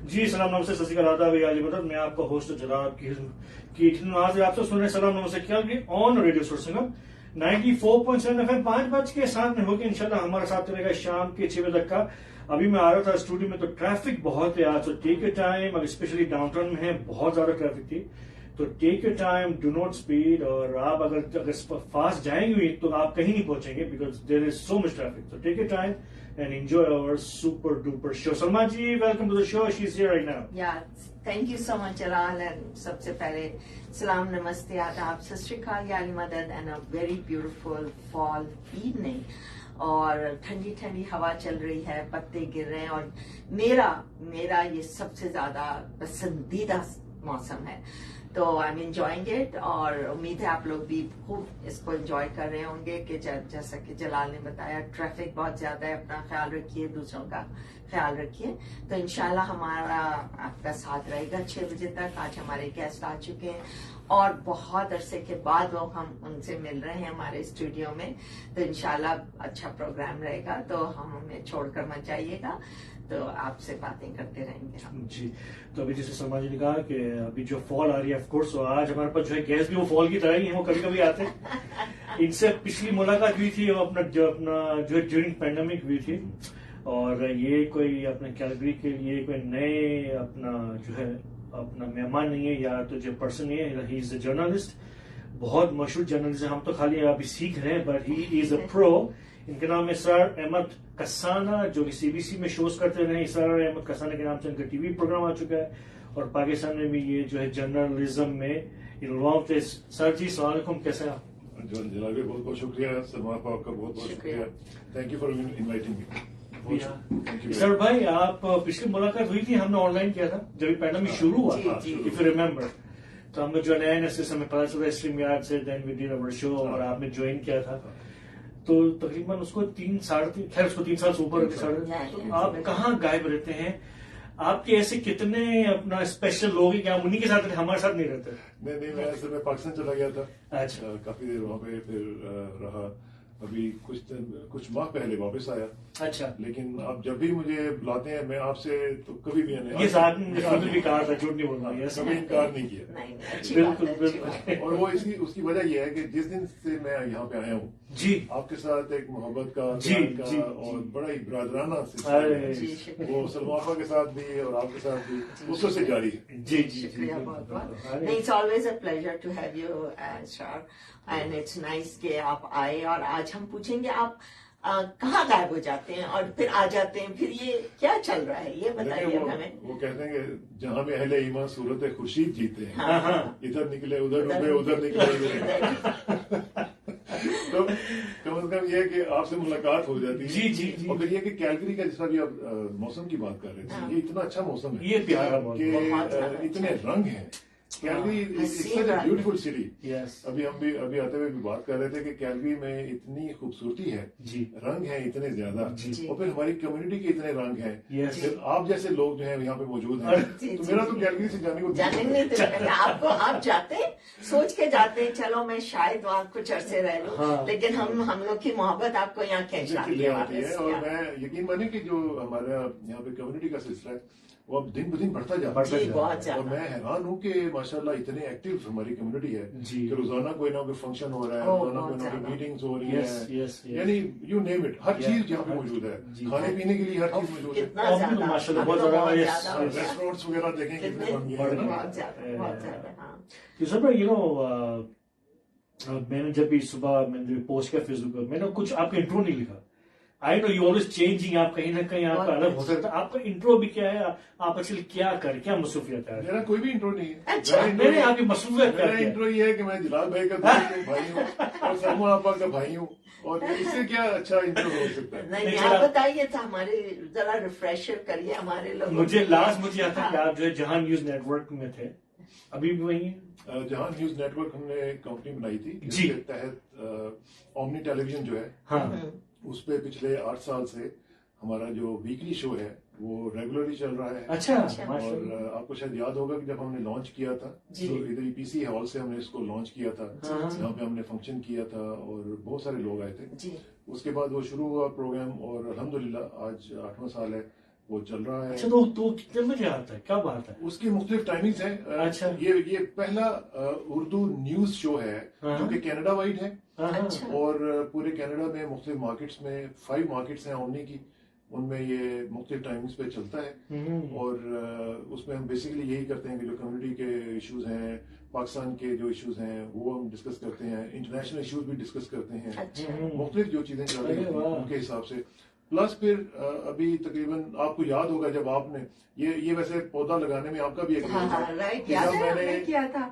جی سلام نمستے ست شری اکال آداب علی مدد. میں آپ کا ہوسٹ جناب کی نواز آپ سے سن رہے سلام نمستے کیا آن ریڈیو سور سنگم 94.7 FM 5 بج کے 7 میں ہوگی انشاءاللہ ہمارا ساتھ رہے گا شام کے 6 بجے تک کا. ابھی میں آ رہا تھا اسٹوڈیو میں تو ٹریفک بہت ہے آج, تو ٹیک یور ٹائم. اگر اسپیشلی ڈاؤن ٹاؤن میں ہے بہت زیادہ ٹریفک تھی, تو take your time, do not speed. اور آپ اگر فاسٹ جائیں گے تو آپ کہیں نہیں پہنچیں گے because there is so much traffic. تو take your time and enjoy our super duper show. Salma ji, welcome to the show. She's here right now. Yeah, thank you so much, Jalal. And سب سے پہلے سلام نمستے آداب ست شری اکال یا علی مدد and a very beautiful fall evening. اور ٹھنڈی ٹھنڈی ہوا چل رہی ہے, پتے گر رہے ہیں, اور میرا یہ سب سے زیادہ پسندیدہ موسم ہے. تو آئی ایم انجوائنگ اٹ, اور امید ہے آپ لوگ بھی خوب اس کو انجوائے کر رہے ہوں گے. کہ جیسا کہ جلال نے بتایا ٹریفک بہت زیادہ ہے, اپنا خیال رکھیے, دوسروں کا خیال رکھیے. تو انشاءاللہ ہمارا آپ کا ساتھ رہے گا 6 بجے تک. آج ہمارے گیسٹ آ چکے ہیں اور بہت عرصے کے بعد وہ ہم ان سے مل رہے ہیں ہمارے اسٹوڈیو میں. تو انشاءاللہ اچھا پروگرام رہے گا, تو ہمیں چھوڑ کر مت جائیے گا, تو آپ سے باتیں کرتے رہیں گے ہم. جی, تو ابھی جیسے سلما جی نے کہا کہ ابھی جو فال آ رہی ہے آف کورس, آج ہمارے پاس جو ہے گیسٹ بھی وہ فال کی طرح ہی ہیں, وہ کبھی کبھی آتے ہیں. ان سے پچھلی ملاقات ہوئی تھی, وہ اپنا جو ہے ڈیورنگ پینڈیمک ہوئی تھی, اور یہ کوئی اپنے کیلگری کے لیے کوئی نئے اپنا جو ہے اپنا مہمان نہیں ہے, یا تو جو پرسن نہیں ہے, ہی از اے جرنلسٹ, بہت مشہور جرنلسٹ ہے. ہم تو خالی ابھی سیکھ رہے ہیں, بٹ ہی از اے پرو. ان کے نام ہے سر احمد کسانہ, جو کہ CBC میں شوز کرتے رہے. سر احمد کسانہ کے نام سے ان کا ٹی وی پروگرام آ چکا ہے, اور پاکستان میں بھی یہ جو ہے جرنلزم میں انوالو تھے. سر جی السلام علیکم, کیسے ہیں آپ؟ جناب بھی بہت بہت شکریہ. سلما آپ کا بہت بہت شکریہ. Thank you for inviting me. Sir بھائی, آپ پچھلی ملاقات ہوئی تھی, ہم نے آن لائن کیا تھا جب پینڈیمک شروع ہوا تھا, اف یو ریمبر. تو ہم نے جو نیا سسٹم ہمیں پتا چلا اسٹریم یارڈ سے, دین وی ڈیڈ اور شو, اور آپ نے جوائن کیا تھا. تو تقریباً اس کو 3 سال سے اوپر. تو آپ کہاں غائب رہتے ہیں؟ آپ کے ایسے کتنے اپنا اسپیشل لوگ ہیں کہ آپ انہیں کے ساتھ ہمارے ساتھ نہیں رہتے؟ نہیں, میں اصل میں پاکستان چلا گیا تھا. اچھا, کافی دیر وہاں پہ پھر رہا. ابھی کچھ ماہ پہلے واپس آیا. اچھا, لیکن آپ جب بھی مجھے بلاتے ہیں, میں آپ سے تو کبھی بھی بھی کہا تھا, جھوٹ نہیں بولنا, کبھی انکار نہیں کیا. بالکل بالکل. اور وہ اس کی وجہ یہ ہے کہ جس دن سے میں یہاں پہ آیا ہوں, جی, آپ کے ساتھ ایک محبت کا اور بڑا ہی برادرانہ وہ سلما کے ساتھ بھی اور آپ کے ساتھ بھی اس سے جاری ہے. جی جی, شکریہ بہت بہت. It's always a pleasure to have you sir, and it's nice کہ آپ آئے. اور آج ہم پوچھیں گے آپ کہاں غائب ہو جاتے ہیں اور پھر آ جاتے ہیں, پھر یہ کیا چل رہا ہے, یہ بتائیے ہمیں. وہ کہتے ہیں کہ جہاں میں اہل ایمان صورت خورشید جیتے ہیں, ادھر نکلے ادھر ڈوبے ادھر نکلے. تو کم از کم یہ کہ آپ سے ملاقات ہو جاتی ہے. جی جی جی. اور پھر یہ کہ کیلگری کا جس طرح بھی آپ موسم کی بات کر رہے تھے, یہ اتنا اچھا موسم ہے, یہ پیارا کہ اتنے رنگ ہیں. Calgary beautiful city. ابھی آتے ہوئے بھی بات کر رہے تھے کہ کیلگری میں اتنی خوبصورتی ہے, رنگ ہیں اتنے زیادہ, اور پھر ہماری کمیونٹی کے اتنے رنگ ہیں. پھر آپ جیسے لوگ جو ہیں یہاں پہ موجود ہیں, تو میرا تو کیلگری سے جانے کو آپ جاتے ہیں سوچ کے جاتے ہیں چلو میں شاید وہاں کچھ عرصے رہ لوں, لیکن ہم لوگ کی محبت آپ کو یہاں کھینچ لاتی ہے. اور میں یقین مانیں کہ جو ہمارا یہاں پہ کمیونٹی کا سلسلہ ہے وہ اب دن بدن بڑھتا جا رہا ہے. اور میں حیران ہوں کہ ماشاءاللہ اتنے ایکٹیو ہماری کمیونٹی ہے کہ روزانہ کوئی نہ کوئی فنکشن ہو رہا ہے, روزانہ کوئی نہ کوئی میٹنگز ہو رہی ہیں, یعنی یو نیم اٹ, ہر چیز یہاں پہ موجود ہے. کھانے پینے کے لیے ہر چیز موجود ہے. ریسٹورینٹس وغیرہ دیکھیں کتنے بن گئے. میں نے جب بھی صبح میں نے پوسٹ کیا فیس بک پر, میں نے کچھ آپ کا انٹرو نہیں لکھا. آئی نو یو آلویز چینجنگ, آپ کہیں نہ کہیں آپ کا الگ ہو سکتا ہے. آپ کا انٹرو بھی کیا ہے, آپ اصل کیا کر, کیا مصروفیت ہے؟ میرا کوئی بھی انٹرو نہیں ہے. نہیں, آپ کی مصروفیت میرا انٹرو یہ ہے کہ میں جلال بھائی کا بھائی ہوں اور سلما آپا کا بھائی ہوں, اور اس سے کیا اچھا انٹرو ہو سکتا ہے. نہیں, آپ بتائیے تو ہمارے ذرا ریفریشر کریے ہمارے لوگ. مجھے یاد ہے کہ آپ جو ہے جہان نیوز نیٹ ورک میں تھے, ابھی بھی وہی ہیں؟ جہان نیوز نیٹ ورک ہم نے ایک کمپنی بنائی تھی جس کے تحت اومنی ٹیلی ویژن جو ہے اس پہ پچھلے 8 سال سے ہمارا جو ویکلی شو ہے وہ ریگولرلی چل رہا ہے. اچھا, اور آپ کو شاید یاد ہوگا کہ جب ہم نے لانچ کیا تھا تو ادھر PC ہال سے ہم نے اس کو لانچ کیا تھا, یہاں پہ ہم نے فنکشن کیا تھا اور بہت سارے لوگ آئے تھے. اس کے بعد وہ شروع ہوا پروگرام, اور الحمدللہ آج 8واں سال ہے وہ چل رہا ہے. اچھا تو کتنے بجے آتا ہے, کب آتا ہے؟ اس کی مختلف ٹائمنگز ہیں. اچھا, یہ پہلا اردو نیوز شو ہے جو کہ کینیڈا وائڈ ہے, اور پورے کینیڈا میں مختلف مارکیٹس میں 5 مارکیٹس ہیں اومنی کی, ان میں یہ مختلف ٹائمنگز پہ چلتا ہے. اور اس میں ہم بیسیکلی یہی کرتے ہیں کہ جو کمیونٹی کے ایشوز ہیں, پاکستان کے جو ایشوز ہیں وہ ہم ڈسکس کرتے ہیں, انٹرنیشنل ایشوز بھی ڈسکس کرتے ہیں, مختلف جو چیزیں چل رہی ہیں ان کے حساب سے. پلس پھر ابھی تقریباً آپ کو یاد ہوگا جب آپ نے یہ ویسے پودا لگانے میں آپ کا بھی ایک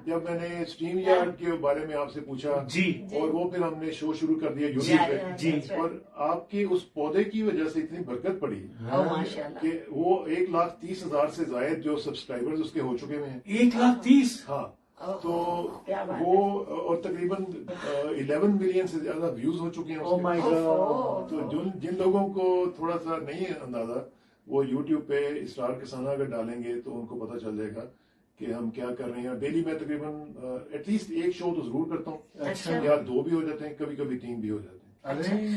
جب میں نے اسٹریم یارڈ کے بارے میں آپ سے پوچھا, اور وہ پھر ہم نے شو شروع کر دیا یوٹیوب پہ, اور آپ کے اس پودے کی وجہ سے اتنی برکت پڑی کہ وہ 1,30,000 سے زائد جو سبسکرائبرز اس کے ہو چکے ہیں. 1,30,000؟ ہاں, تو وہ اور تقریباً 11 ملین سے زیادہ ویوز ہو چکے ہیں. تو جن لوگوں کو تھوڑا سا نہیں اندازہ, وہ یوٹیوب پہ اسرار کسانہ اگر ڈالیں گے تو ان کو پتہ چل جائے گا کہ ہم کیا کر رہے ہیں. ڈیلی میں تقریباً ایٹ لیسٹ ایک شو تو ضرور کرتا ہوں, یا 2 بھی ہو جاتے ہیں, کبھی کبھی 3 بھی ہو جاتے ہیں.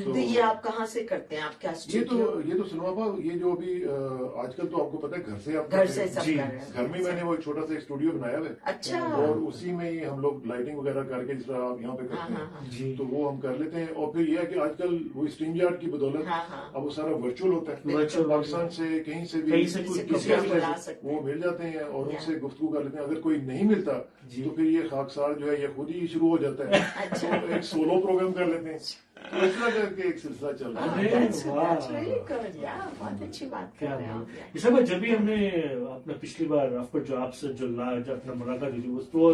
تو یہ آپ کہاں سے کرتے ہیں, آپ کیا اسٹوڈیو؟ یہ تو سنوا یہ جو ابھی آج کل تو آپ کو پتا ہے گھر سے آپ گھر میں میں نے وہ ایک چھوٹا سا اسٹوڈیو بنایا ہوا ہے. اچھا. اور اسی میں ہی ہم لوگ لائٹنگ وغیرہ کر کے جس طرح آپ یہاں پہ کرتے ہیں تو وہ ہم کر لیتے ہیں. اور پھر یہ ہے کہ آج کل وہ اسٹریم یارڈ کی بدولت اب وہ سارا ورچوئل ہوتا ہے, پاکستان سے کہیں سے بھی وہ مل جاتے ہیں اور ان سے گفتگو کر لیتے ہیں. اگر کوئی نہیں ملتا تو پھر یہ خاکسار جو ہے یہ خود ہی شروع ہو جاتا ہے, ایک سولو پروگرام کر لیتے ہیں. اس طرح کر کے ایک سلسلہ چل رہا ہے. بہت اچھی بات کر رہے ہیں. اس میں جب بھی ہم نے اپنا پچھلی بار جو آپ سے جو اپنا ملاقات ہوئی تھی وہ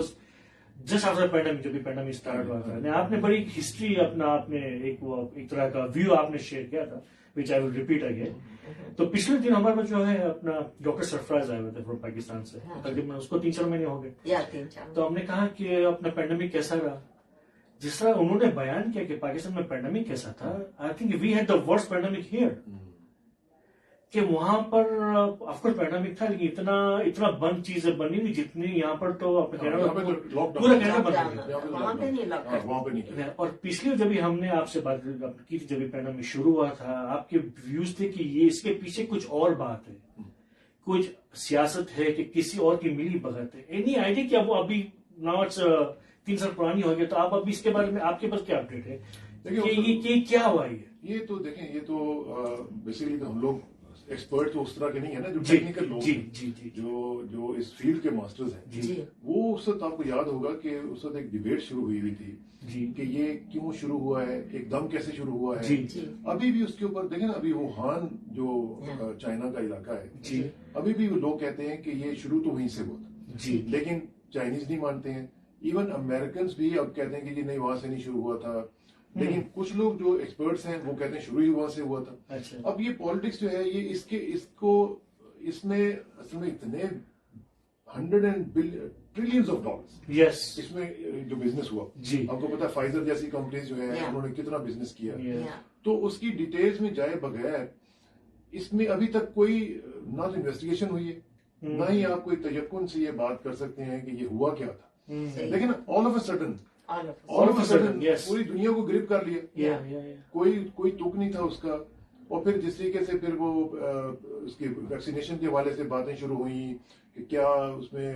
جسٹ آفٹر پینڈیمک, جب بھی پینڈیمک اسٹارٹ ہوا تھا, آپ نے بڑی ہسٹری اپنا آپ نے ایک طرح کا ویو آپ نے شیئر کیا تھا, وچ آئی ول ریپیٹ اگین. تو پچھلے دن ہمارے پاس جو ہے اپنا ڈاکٹر سرفراز آئے ہوئے تھے فرام پاکستان سے, تقریباً اس کو 3-4 مہینے ہو گئے. تو ہم نے کہا کہ اپنا پینڈیمک کیسا رہا, جس طرح انہوں نے بیان کیا کہ پاکستان میں پینڈیمک کیسا تھا. I think we had the worst pandemic here, کہ وہاں پر آف کورس پینڈیمک تھا لیکن اتنا بند چیزیں بنی نہیں جتنی یہاں پر. تو اپنے پورا کینیڈا بند گیا. اور پچھلی جب ہم نے آپ سے بات کی تھی, جب پینڈیمک شروع ہوا تھا, آپ کے ویوز تھے کہ یہ اس کے پیچھے کچھ اور بات ہے, کچھ سیاست ہے, کہ کسی اور کی ملی بھگت ہے. اینی آئیڈیا کہ وہ ابھی ناؤ 3 سال پرانی ہو گئی, تو آپ ابھی اس کے بارے میں آپ کے پاس کیا اپڈیٹ ہے کہ کیا ہوا ہے؟ یہ تو دیکھیں, یہ تو بیسیکلی تو ہم لوگ ایکسپرٹ تو اس طرح کے نہیں ہے نا, جو ٹیکنیکل لوگ جو اس فیلڈ کے ماسٹرز ہیں, وہ اس وقت آپ کو یاد ہوگا کہ اس وقت ایک ڈیبیٹ شروع ہوئی تھی کہ یہ کیوں شروع ہوا ہے, ایک دم کیسے شروع ہوا ہے. ابھی بھی اس کے اوپر دیکھیں نا, ابھی ووہان جو چائنا کا علاقہ ہے, ابھی بھی لوگ کہتے ہیں کہ یہ شروع تو وہیں سے ہوا تھا, لیکن چائنیز نہیں مانتے ہیں. ایون امریکنز بھی اب کہتے ہیں کہ نہیں وہاں سے نہیں شروع ہوا تھا, لیکن کچھ لوگ جو ایکسپرٹس ہیں وہ کہتے ہیں شروع ہی وہاں سے ہوا تھا. اب یہ پالیٹکس جو ہے, یہ اس میں اصل میں اتنے 100 ٹریلینز آف ڈالرز اس میں جو بزنس ہوا, آپ کو پتا ہے فائزر جیسی کمپنیز جو ہے انہوں نے کتنا بزنس کیا, تو اس کی ڈیٹیلز میں جائے بغیر اس میں ابھی تک کوئی نہ تو انویسٹیگیشن ہوئی ہے, نہ ہی آپ کوئی تیقن سے یہ بات کر سکتے ہیں کہ یہ ہوا کیا تھا. لیکن آل آف اے سڈن پوری دنیا کو گرپ کر لیا, کوئی تک نہیں تھا اس کا. اور پھر جس طریقے سے پھر وہ اس کی ویکسینیشن کے حوالے سے باتیں شروع ہوئیں کہ کیا اس میں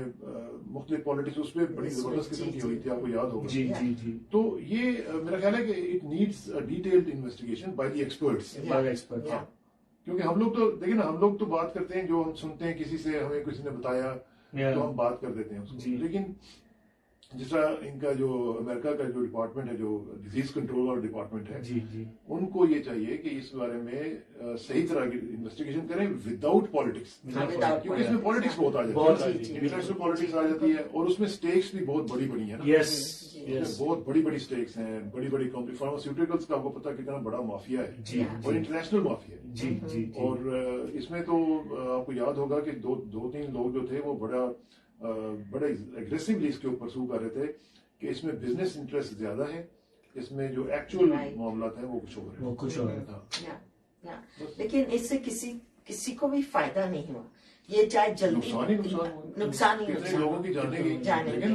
مختلف پالیٹکس اس پہ بڑی زبردست قسم کی ہوئی تھی, آپ کو یاد ہوگا. تو یہ میرا خیال ہے کہ it needs detailed investigation by the experts. کیونکہ ہم لوگ تو دیکھیں نا, ہم لوگ تو بات کرتے ہیں جو ہم سنتے ہیں, کسی سے ہمیں کسی نے بتایا تو ہم بات کر دیتے ہیں اس کو. لیکن جس طرح ان کا جو امریکہ کا جو ڈپارٹمنٹ ہے, جو ڈیزیز کنٹرول اور ڈپارٹمنٹ ہے, ان کو یہ چاہیے کہ اس بارے میں صحیح طرح کی انویسٹیگیشن کریں وداؤٹ پالیٹکس, کیونکہ اس میں پالیٹکس بہت آ جاتی ہے, انٹرنیشنل پالیٹکس آ جاتی ہے, اور اس میں سٹیکس بھی بہت بڑی بڑی ہیں نا, بہت بڑی بڑی سٹیکس ہیں, بڑی بڑی کمپنی. فارماسیوٹیکلس کا آپ کو پتا کتنا بڑا مافیا ہے, اور انٹرنیشنل مافیا ہے. اور اس میں تو آپ کو یاد ہوگا کہ 2-3 لوگ جو تھے وہ بڑے اگریسولی اس کے اوپر پرسو کر رہے تھے کہ اس میں بزنس انٹرسٹ زیادہ ہے, اس میں جو ایکچوئل معاملات ہیں وہ کچھ اور ہے. لیکن اس سے کسی کو بھی فائدہ نہیں ہوا, یہ چاہے جلدی نقصان ہی لوگوں کی جانے گی.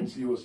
NCOC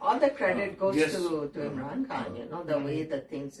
All the credit goes to Imran Khan, the way the things.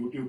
YouTube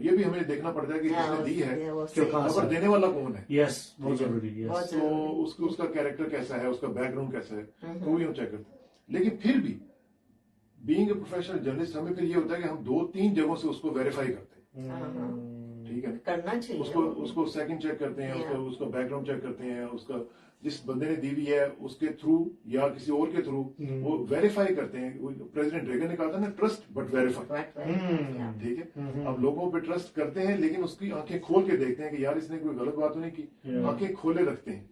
یہ بھی ہمیں دیکھنا پڑتا ہے کہ جس نے دی ہے خبر دینے والا کون ہے. یس بہت ضروری ہے. تو اس کا کیریکٹر کیسا ہے, اس کا بیک گراؤنڈ کیسا ہے, تو وہی ہم چیک کرتے ہیں. لیکن پھر بھی بینگ اے پروفیشنل جرنلسٹ ہمیں پھر یہ ہوتا ہے کہ ہم 2-3 جگہوں سے اس کو ویریفائی کرتے ہیں. ٹھیک ہے, کرنا چاہیے. اس کو سیکنڈ چیک کرتے ہیں, اس کا بیک گراؤنڈ چیک کرتے ہیں, اس کا جس بندے نے دی ہوئی ہے اس کے تھرو یا کسی اور کے تھرو وہ ویریفائی کرتے ہیں. پریزیڈنٹ ریگن نے کہا تھا نا, ٹرسٹ بٹ ویریفائی. ٹھیک ہے, اب لوگوں پہ ٹرسٹ کرتے ہیں لیکن اس کی آنکھیں کھول کے دیکھتے ہیں کہ یار اس نے کوئی غلط بات تو نہیں کی, آنکھیں کھولے رکھتے ہیں.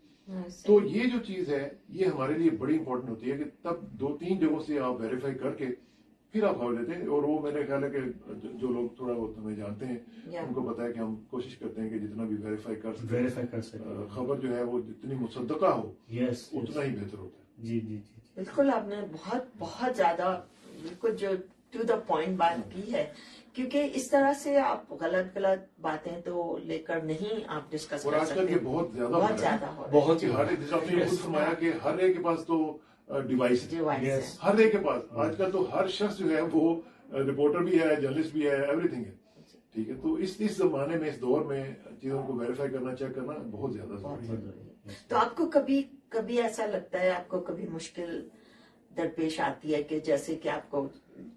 تو یہ جو چیز ہے یہ ہمارے لیے بڑی امپورٹنٹ ہوتی ہے کہ تب 2-3 جگہوں سے آپ ویریفائی کر کے پھر آپ خبر دیتے ہیں. اور وہ میرے خیال ہے کہ جو لوگ تھوڑا بہت ہمیں جانتے ہیں ان کو پتا ہے کہ ہم کوشش کرتے ہیں کہ جتنا بھی ویریفائی کر سکتے خبر جو ہے وہ جتنی مصدقہ ہو اتنا ہی بہتر ہوتا ہے. جی جی جی بالکل, آپ نے بہت زیادہ بالکل جو ٹو دا پوائنٹ بات کی ہے, کیونکہ اس طرح سے آپ غلط باتیں تو لے کر نہیں آپ ڈسکس اور کر آج سکتے. کل یہ بہت زیادہ ہو بہت آپ نے خود فرمایا کہ ہر ایک کے پاس تو ڈیوائس ہے, ہر ایک کے پاس. آج کل تو ہر شخص جو ہے وہ رپورٹر بھی ہے, جرنلسٹ بھی ہے, ایوری تھنگ ہے. ٹھیک ہے, تو اس زمانے میں, اس دور میں چیزوں کو ویریفائی کرنا, چیک کرنا بہت زیادہ ضروری ہے. تو آپ کو کبھی ایسا لگتا ہے, آپ کو کبھی مشکل درپیش آتی ہے کہ جیسے کہ آپ کو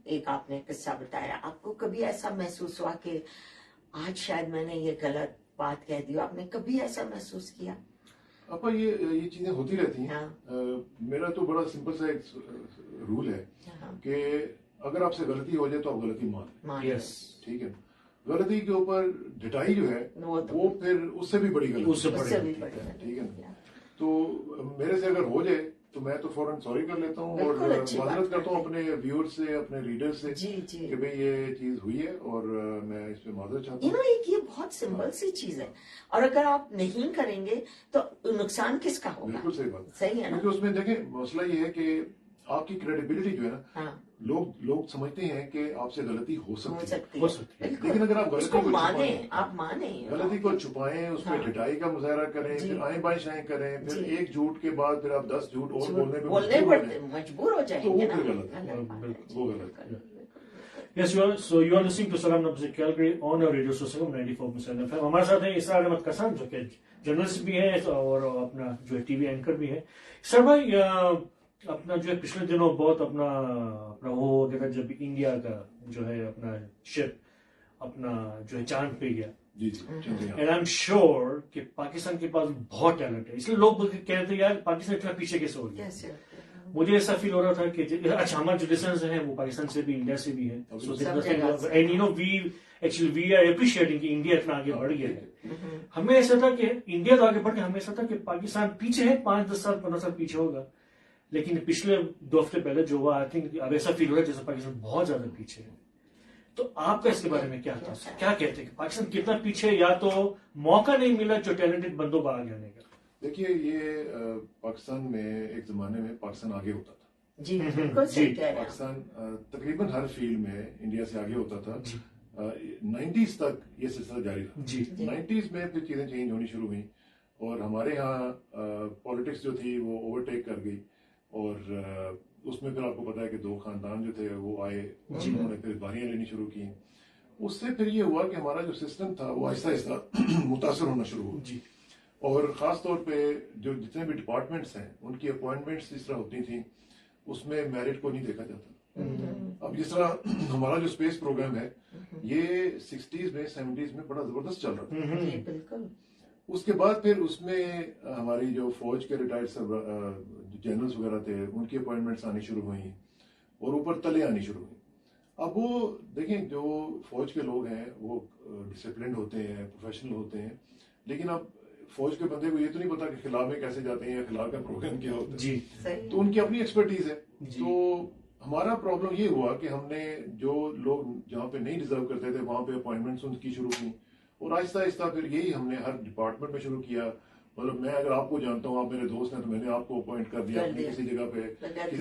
ایک آپ نے قصہ بتایا, آپ کو کبھی ایسا محسوس ہوا کہ آج شاید میں نے یہ غلط بات کہہ دی, آپ نے کبھی ایسا محسوس کیا؟ اپا یہ چیزیں ہوتی رہتی ہیں. میرا تو بڑا سمپل سا ایک رول ہے کہ اگر آپ سے غلطی ہو جائے تو آپ غلطی مان لیں. ٹھیک ہے, غلطی کے اوپر ڈٹائی جو ہے وہ پھر اس سے بھی بڑی غلطی. ٹھیک ہے, تو میرے سے اگر ہو جائے تو میں تو فوراً سوری کر لیتا ہوں اور معذرت کرتا ہوں اپنے ویور سے, اپنے ریڈر سے کہ بھئی یہ چیز ہوئی ہے اور میں اس پہ معذرت چاہتا ہوں. یہ بہت سمپل سی چیز ہے, اور اگر آپ نہیں کریں گے تو نقصان کس کا ہوگا؟ بالکل صحیح بات. صحیح ہے نا, کیونکہ اس میں دیکھیں مسئلہ یہ ہے کہ آپ کی کریڈیبلٹی جو ہے نا, لوگ سمجھتے ہیں کہ آپ سے غلطی ہو سکتی ہے, لیکن اگر آپ غلطی کو چھپائیں, اس پہ ڈٹائی کا مظاہرہ کریں, پھر آئیں بائیں شائیں کریں, پھر ایک جھوٹ کے بعد پھر آپ 10 جھوٹ اور بولنے پہ مجبور ہو جائیں تو گے, وہ پھر غلط ہے, وہ غلط ہے. Yes, you are listening to Salam Namaste Calgary on our radio station 94.7 FM. ہمارے ساتھ ہیں اسرار احمد کسان جو کہ جرنلسٹ بھی ہیں اور اپنا جو ہے ٹی وی اینکر بھی ہے. سر بھائی, اپنا جو ہے پچھلے دنوں بہت اپنا وہ ہو گیا تھا جب انڈیا کا جو ہے اپنا شپ اپنا جو ہے چاند پہ گیا. اینڈ آئی ایم شیور کہ پاکستان کے پاس بہت ٹیلنٹ ہے, اس لیے لوگ کہتے ہیں یار پاکستان اتنا پیچھے کیسے ہو گیا. مجھے ایسا فیل ہو رہا تھا کہ اچھا ہمارے جو لسنرز ہیں وہ پاکستان سے بھی, انڈیا سے بھی ہیں, and you know we are appreciating کہ انڈیا اتنا آگے بڑھ گیا ہے. ہمیں ایسا تھا کہ انڈیا تو آگے بڑھ گیا, ہمیں ایسا تھا کہ پاکستان پیچھے ہے, 5-10 سال 15 سال پیچھے ہوگا. لیکن پچھلے 2 ہفتے پہلے جو ہوا, آئی تھنک اب ایسا فیل ہو رہا ہے جیسے پاکستان بہت زیادہ پیچھے ہے. تو آپ کا اس کے بارے میں کیا تھا, کیا کہتے ہیں کہ پاکستان کتنا پیچھے, یا تو موقع نہیں ملا جو ٹیلنٹڈ بندوں کو آگے آنے کا؟ دیکھیے, یہ پاکستان میں ایک زمانے میں پاکستان آگے ہوتا تھا. جی بالکل صحیح کہہ رہے ہیں. پاکستان تقریباً ہر فیلڈ میں انڈیا سے آگے ہوتا تھا. 90s تک یہ سلسلہ جاری رہا. 90s میں پھر چیزیں چینج ہونی شروع ہوئیں اور ہمارے ہاں پالیٹکس جو تھی وہ اوورٹیک کر گئی, اور اس میں پھر آپ کو پتا ہے کہ 2 خاندان جو تھے وہ آئے, انہوں نے پھر باریاں لینی شروع کی. اس سے پھر یہ ہوا کہ ہمارا جو سسٹم تھا وہ آہستہ آہستہ متاثر ہونا شروع ہوا. اور خاص طور پہ جو جتنے بھی ڈپارٹمنٹس ہیں ان کی اپوائنٹمنٹس جس طرح ہوتی تھیں اس میں میرٹ کو نہیں دیکھا جاتا. اب جس طرح ہمارا جو اسپیس پروگرام ہے یہ 60s میں 70s میں بڑا زبردست چل رہا تھا. اس کے بعد پھر اس میں ہماری جو فوج کے ریٹائرڈ جنرلز وغیرہ تھے ان کی اپوائنٹمنٹس آنی شروع ہوئیں اور اوپر تلے آنی شروع ہوئیں. اب وہ دیکھیں جو فوج کے لوگ ہیں وہ ڈسپلنڈ ہوتے ہیں, پروفیشنل ہوتے ہیں, لیکن اب فوج کے بندے کو یہ تو نہیں پتا کہ خلا میں کیسے جاتے ہیں یا خلا کا پروگرام کیا ہوتا ہے. تو ان کی اپنی ایکسپرٹیز ہے. تو ہمارا پرابلم یہ ہوا کہ ہم نے جو لوگ جہاں پہ نہیں ڈیزرو کرتے تھے وہاں پہ اپوائنٹمنٹس ان کی شروع کی, اور آہستہ آہستہ پھر یہی ہم نے ہر ڈپارٹمنٹ میں شروع کیا. مطلب میں اگر آپ کو جانتا ہوں, آپ میرے دوست ہیں, تو میں نے آپ کو اپوائنٹ کر دیا اپنی کسی جگہ پہ.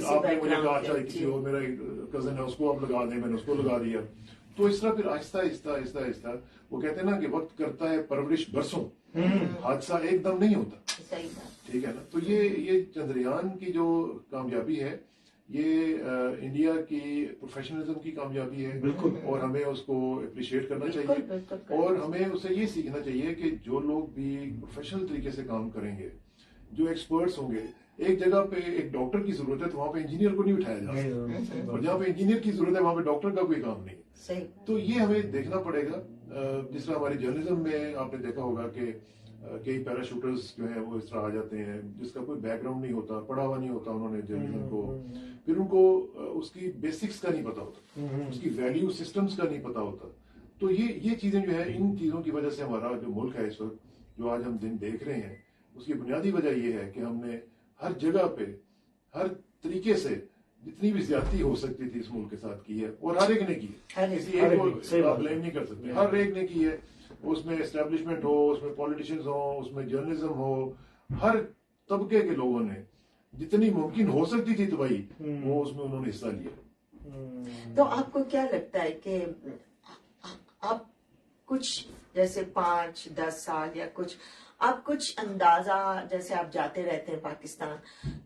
آپ نے مجھے کہا اچھا کسی اور میرا کزن ہے اس کو آپ لگا دیں, میں نے اس کو لگا دیا. تو اس طرح پھر آہستہ آہستہ آہستہ آہستہ وہ کہتے ہیں نا کہ وقت کرتا ہے پرورش برسوں, حادثہ ایک دم نہیں ہوتا. ٹھیک ہے نا. تو یہ چندریان کی جو کامیابی ہے یہ انڈیا کی پروفیشنلزم کی کامیابی ہے بالکل، اور ہمیں اس کو اپریشیٹ کرنا چاہیے اور ہمیں اسے یہ سیکھنا چاہیے کہ جو لوگ بھی پروفیشنل طریقے سے کام کریں گے، جو ایکسپرٹس ہوں گے، ایک جگہ پہ ایک ڈاکٹر کی ضرورت ہے تو وہاں پہ انجینئر کو نہیں اٹھایا جا سکتا، اور جہاں پہ انجینئر کی ضرورت ہے وہاں پہ ڈاکٹر کا کوئی کام نہیں. تو یہ ہمیں دیکھنا پڑے گا. جس طرح ہماری جرنلزم میں آپ نے دیکھا ہوگا کہ کئی پیراشوٹرز جو ہیں وہ اس طرح آ جاتے ہیں جس کا کوئی بیک گراؤنڈ نہیں ہوتا، پڑھا ہوا نہیں ہوتا انہوں نے جرنلزم کو، پھر ان کو اس کی بیسکس کا نہیں پتا ہوتا، اس کی ویلیو سسٹمز کا نہیں پتا ہوتا. تو یہ چیزیں جو ہے، ان چیزوں کی وجہ سے ہمارا جو ملک ہے اس وقت جو آج ہم دن دیکھ رہے ہیں، اس کی بنیادی وجہ یہ ہے کہ ہم نے ہر جگہ پہ ہر طریقے سے جتنی بھی زیادتی ہو سکتی تھی اس ملک کے ساتھ کی ہے، اور ہر ایک نے کی ہے، کسی ایک کو بلیم نہیں کر سکتے، ہر ایک نے کی ہے. اس میں اسٹیبلشمنٹ ہو، اس میں پولیٹیشنز ہوں، اس میں جرنلزم ہو، ہر طبقے کے لوگوں نے جتنی ممکن ہو سکتی تھی تباہی وہ اس میں انہوں نے حصہ لیا. تو آپ کو کیا لگتا ہے کہ آپ کچھ جیسے 5-10 سال یا کچھ آپ کچھ اندازہ، جیسے آپ جاتے رہتے ہیں پاکستان،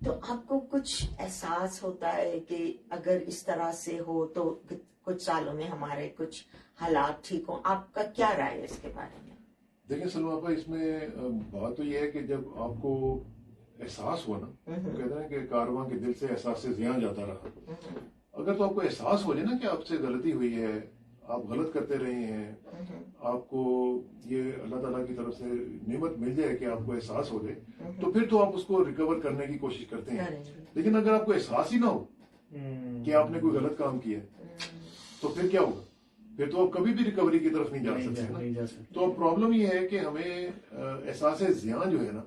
تو آپ کو کچھ احساس ہوتا ہے کہ اگر اس طرح سے ہو تو کچھ سالوں میں ہمارے کچھ حالات ٹھیک ہوں؟ آپ کا کیا رائے ہے اس کے بارے میں؟ دیکھیں سلمہ آپا، اس میں بات تو یہ ہے کہ جب آپ کو احساس ہوا نا، کہتے ہیں کہ کارواں کے دل سے احساس سے زیاں جاتا رہا. اگر تو آپ کو احساس ہو جائے نا کہ آپ سے غلطی ہوئی ہے، آپ غلط کرتے رہے ہیں، آپ کو یہ اللہ تعالیٰ کی طرف سے نعمت مل جائے کہ آپ کو احساس ہو جائے، تو پھر تو آپ اس کو ریکور کرنے کی کوشش کرتے ہیں. لیکن اگر آپ کو احساس ہی نہ ہو کہ آپ نے کوئی غلط کام کیا تو پھر کیا ہوگا؟ پھر تو آپ کبھی بھی ریکوری کی طرف نہیں جا سکتے. تو اب پرابلم یہ ہے کہ ہمیں احساس زیاں جو ہے نا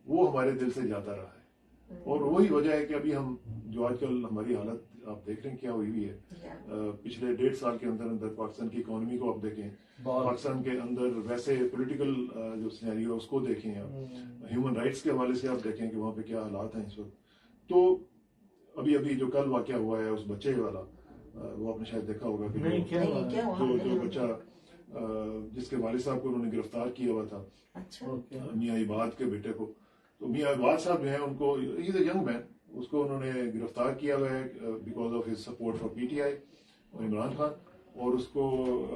وہ ہمارے دل سے جاتا رہا ہے، اور وہی وجہ ہے کہ ابھی ہم جو آج کل ہماری حالت آپ دیکھ رہے ہیں کیا ہوئی ہے. پچھلے 1.5 سال کے اندر پاکستان کی اکانومی کو آپ دیکھیں، پاکستان کے اندر ویسے پولیٹیکل جو سینیریو ہے اس کو دیکھیں، آپ ہیومن رائٹس کے حوالے سے آپ دیکھیں کہ وہاں پہ کیا حالات ہیں اس وقت. تو ابھی جو کل واقعہ ہوا ہے اس بچے والا، وہ آپ نے شاید دیکھا ہوگا کہ جو بچہ جس کے والد صاحب کو انہوں نے گرفتار کیا ہوا تھا، میاں عباد کے بیٹے کو. تو میاں عباد صاحب جو ہیں ان کو، ہی از اے ینگ مین، اس کو انہوں نے گرفتار کیا ہوا ہے because of his support for P T I اور عمران خان، اور اس کو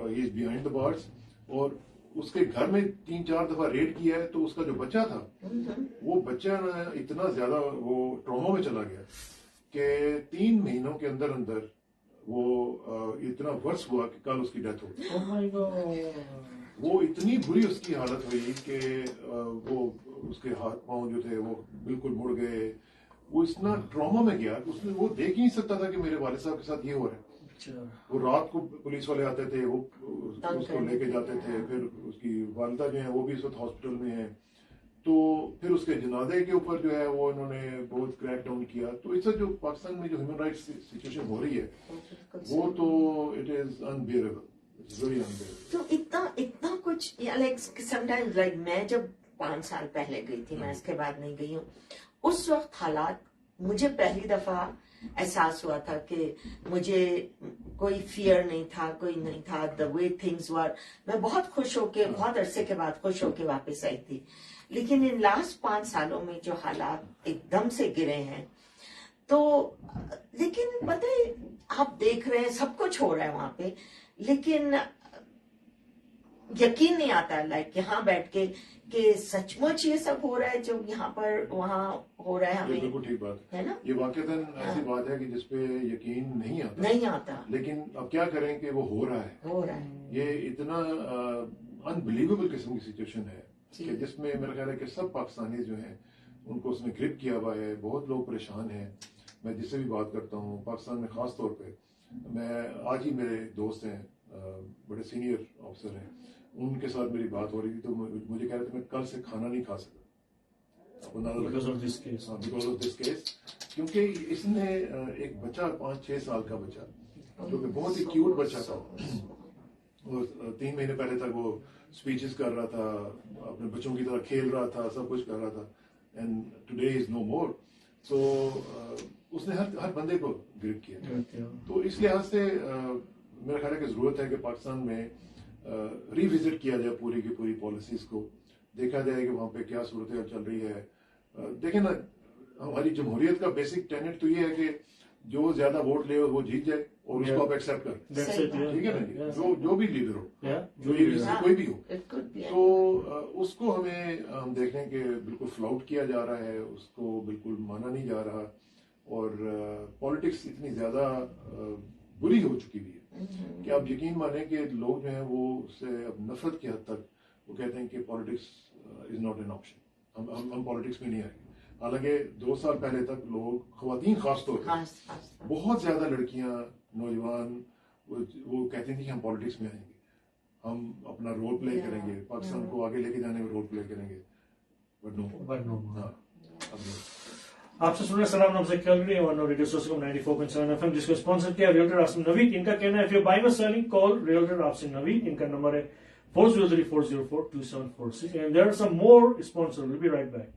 ہی از بیہائنڈ دا بارز، اور اس کے گھر میں 3-4 دفعہ ریڈ کیا ہے. تو اس کا جو بچہ تھا وہ بچہ اتنا زیادہ وہ ٹراما میں چلا گیا کہ 3 مہینوں کے اندر وہ اتنا ورس ہوا کہ کل اس کی ڈیتھ ہو گئی. وہ اتنی بری اس کی حالت ہوئی کہ وہ اس کے ہاتھ پاؤں جو تھے وہ بالکل مڑ گئے. وہ اتنا ٹراما میں گیا کہ اس نے وہ دیکھ ہی نہیں سکتا تھا کہ میرے والد صاحب کے ساتھ یہ ہو رہا ہے. وہ رات کو پولیس والے آتے تھے، وہ اس کو لے کے جاتے تھے. پھر اس کی والدہ جو ہیں وہ بھی اس وقت ہاسپٹل میں ہیں. تو پھر اس کے جنازے کے اوپر جو ہے وہ انہوں نے بہت کریک ڈاؤن کیا. تو اس سے جو پاکستان میں جو ہیومن رائٹس سچویشن ہو رہی ہے وہ تو اٹ از انبیئریبل، اٹس ویری انبیئریبل. تو اتنا کچھ سم ٹائمز لائک میں جب 5 سال پہلے گئی تھی، میں اس کے بعد نہیں گئی ہوں، اس وقت حالات مجھے پہلی دفعہ احساس ہوا تھا کہ مجھے کوئی فیئر نہیں تھا، کوئی نہیں تھا. دا وے تھنگز ور، میں بہت خوش ہو کے، بہت عرصے کے بعد خوش ہو کے واپس آئی تھی. لیکن ان لاسٹ 5 سالوں میں جو حالات ایک دم سے گرے ہیں، تو لیکن پتہ ہے آپ دیکھ رہے ہیں سب کچھ ہو رہا ہے وہاں پہ، لیکن یقین نہیں آتا لائک یہاں بیٹھ کے کہ سچ مچ یہ سب ہو رہا ہے جو یہاں پر وہاں ہو رہا ہے. ہمیں بالکل ٹھیک بات ہے نا، یہ واقعتاً ایسی بات ہے کہ جس پہ یقین نہیں آتا، لیکن اب کیا کریں کہ وہ ہو رہا ہے. یہ اتنا انبلیویبل قسم کی سچویشن ہے کہ جس میں میرا خیال ہے کہ سب پاکستانی جو ہیں ان کو اس نے گرپ کیا ہوا ہے. بہت لوگ پریشان ہیں. میں جس سے بھی بات کرتا ہوں پاکستان میں خاص طور پہ، میں آج ہی میرے دوست ہیں بڑے سینئر آفیسر ہیں، ان کے ساتھ میری بات ہو رہی تھی تو مجھے کہہ رہے تھے میں کل سے کھانا نہیں کھا سکتا بیکاز آف دس کیس. کیونکہ اس نے ایک بچہ 5-6 سال کا بچہ جو کہ بہت ہی کیوٹ بچہ تھا، وہ 3 مہینے پہلے تک وہ اسپیچز کر رہا تھا، اپنے بچوں کی طرح کھیل رہا تھا، سب کچھ کر رہا تھا، اینڈ ٹوڈے از نو مور. تو اس نے ہر بندے کو گرپ کیا. تو اس لحاظ سے میرا خیال ہے کہ ضرورت ہے کہ پاکستان میں ری وزٹ کیا جائے پوری کی پوری پالیسیز کو، دیکھا جائے کہ وہاں پہ کیا صورتحال چل رہی ہے. دیکھیں نا، ہماری جمہوریت کا بیسک ٹینٹ تو یہ ہے کہ جو زیادہ ووٹ لے وہ جیت جائے اور اس کو آپ ایکسپٹ کریں, ٹھیک ہے نا جی, جو بھی لیڈر ہو, جو کوئی بھی ہو, تو اس کو ہم دیکھ رہے ہیں کہ بالکل فلاؤٹ کیا جا رہا ہے, اس کو بالکل مانا نہیں جا رہا, اور پالیٹکس اتنی زیادہ بری ہو چکی ہوئی ہے کہ آپ یقین مانیں کہ لوگ جو ہیں وہ اس سے اب نفرت کی حد تک وہ کہتے ہیں کہ politics is not an option, ہم پالیٹکس میں نہیں آئیں گے. حالانکہ 2 سال پہلے تک لوگ, خواتین خاص طور پر, بہت زیادہ لڑکیاں, نوجوان وہ کہتے ہیں کہ ہم پالیٹکس میں آئیں گے, ہم اپنا رول پلے کریں گے, پاکستان کو آگے لے کے جانے میں رول پلے کریں گے, بٹ نو. آپ سے سن رہے سلام نام سے کیلگری اور ریڈیو سوسکم 94.7 FM, جس کو اسپانسر کیا ریئلٹر آصم نوید. ان کا کہنا ہے if you're buying or selling, call realtor Asim Naveed. ان کا نمبر ہے 4034042746, and there are some more sponsors. We'll be right back.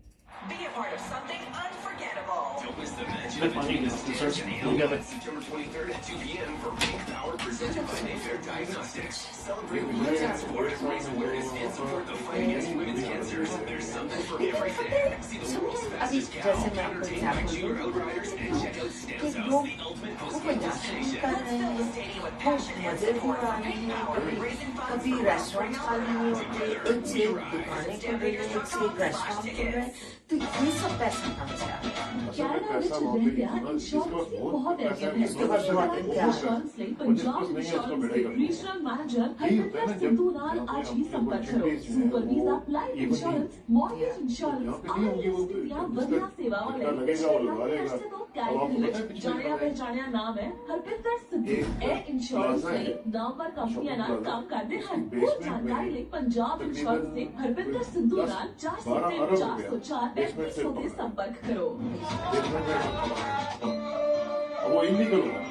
Be a part of something unforgettable. Don't miss the magic of Venus Dance in Hillman, September 23rd at 2 p.m. for Pink Power presented by Mayfair Diagnostics. Celebrate women's sport, raise awareness, and support the fight against women's cancers. There's something for everything. See the world's fastest cow, entertained by Geo Outriders, and check out Stamps House, the ultimate post-game destination. Let's fill the stadium with passion and support for Pink Power, raising funds کبھی for restaurant کھالی ہوتے, ایک سے ایک دکانیں کھل رہی ہیں, ایک سے ایک ریسٹورینٹ کھل رہے ہیں, تو یہ سب پیسہ کہاں سے آ رہا ہے؟ کینیڈا وچ رہندیا انشورنس ਦੀ ਬਹੁਤ ਅਹਿਮੀਅਤ ਹੈ. اس کے بعد بہت ਇੰਸ਼ੋਰੈਂਸ ਲਈ ਪੰਜਾਬ ਇੰਸ਼ੋਰੈਂਸ ਦੇ ਰੀਜਨਲ ਮੈਨੇਜਰ ਹਰਪਿੰਦਰ ਸਿੱਧੂ ਨਾਲ ਅੱਜ ਹੀ ਸੰਪਰਕ ਕਰੋ. Super visa, life insurance, mortgage insurance, ILS ਦੀਆਂ ਵਧੀਆ ਸੇਵਾਵਾਂ ਲਈ 6 ਲੱਖ ਪੈਸੇ ਤੋਂ ਕੈਲਕੂਲੇਟ. ਜਾਣਿਆ ਪਹਿਚਾਣਿਆ ਨਾਮ ਹੈ ਹਰਪਿੰਦਰ ਸਿੱਧੂ. ਇਹ ਇੰਸ਼ੋਰੈਂਸ ਲਈ ਨਾਮਵਰ ਕੰਪਨੀਆਂ ਨਾਲ ਕੰਮ ਕਰਦੇ ਹਨ. ਹੋਰ ਜਾਣਕਾਰੀ ਲਈ ਪੰਜਾਬ ਇੰਸ਼ੋਰੈਂਸ ਦੇ ਹਰਪਿੰਦਰ ਸਿੱਧੂ ਨਾਲ 404 ਦੇ ਸੰਪਰਕ ਕਰੋ. وہ انلیگل ہوگا,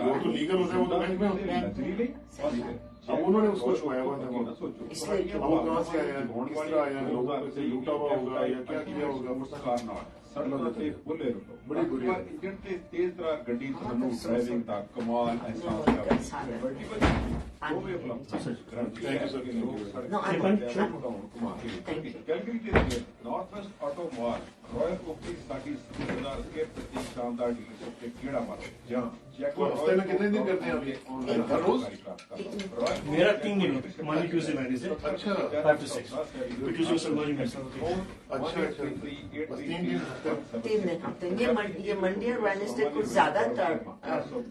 وہ تو لیگل ہوتا ہے, وہ تو بینک میں ہوتا ہے. اب انہوں نے اس کو چھوڑایا ہوا تھا, اب وہ کہاں سے آیا, کس طرح آیا, لوگوں سے لوٹا ہوا ہوگا یا کیا کیا ہوگا. بڑی بری تیز طرح گڈی سانو ڈرائیونگ دا کمال احساس نارتھ ویسٹ آٹو مال رائل کوپری ساڈی 2000 کے پرتی شاندار ڈیلرشپ کے کیڑا مارا. ہفتے میں کتنے دن کرتے ہیں ابھی؟ ہر روز میرا 3 دن ہوتا ہے, مانڈے ٹیوزڈے ویڈنسڈے. اچھا 5 to 6. ٹیوزڈے سلمانی میں ہوتی ہے. اچھا اچھا, بس 3 دن تین دن ہفتے. یہ منڈے اور ویڈنسڈے کو زیادہ تر